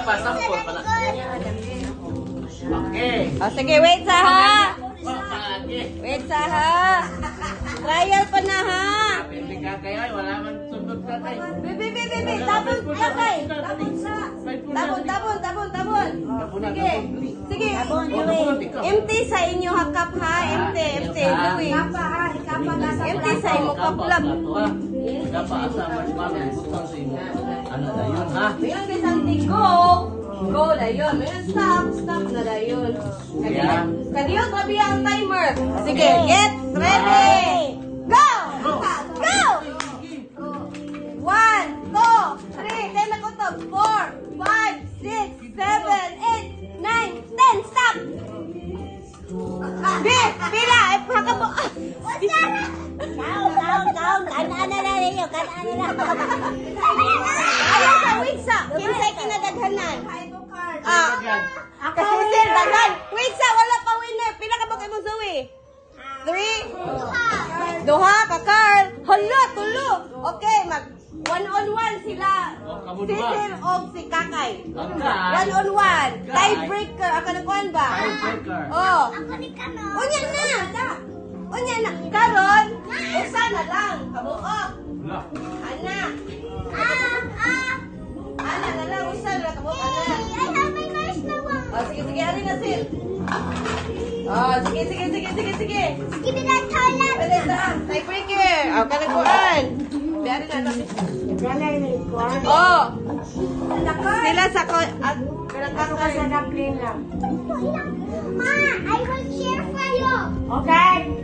pa, sample pala. Okay. O, sige, wait sa ha. Okay. Wait sa ha. Trial pa na ha. Hindi ka kayo, wala man sundot ka kayo. Bibi, tabon kakay. Tabon. Sige. Sige. Empty sa inyo hakap ha. Empty. Louie. Empty sa inyo kaplam. Kapa asa mas butang sa imo. Ano na yun ha? Mayroon isang go. Go na yun. Mayroon stop na na yun. Kaniyo, tabi ang timer. Sige, get ready. Go! Go! 1, 2, 3, 10 na ko to. 4, 5, 6, 7, 8, 9, 10. Stop! Pila! Haka mo. Down. Kanaan na ninyo. Ayaw sa wigsa. Kinsay kinadaghanan. Kasi sir, daghan. Wigsa, wala pa winner. Pila ka ba kayo mong Zoe? 3? Duha ka, Carl. Hala, tulo. Okay, mag 1-on-1 sila. Si Sir o si Kakay. 1-on-1. Tiebreaker. Aka na kuhan ba? Tiebreaker. Oh. Ako ni Kano. Unya na. Karon, usa na lang. Kabuok. Ana. Ana na lang. Usa na lang. Kabuok. Ana. I have my marshmallow. Oh, sige. Ano na, Sil? Oh, sige. Give me that toilet. Pwede saan? Tiebreaker. Oh, kanakuan. Biyari na lang. Oh. Sila sa ko... Ma, I will cheer for you. Okay.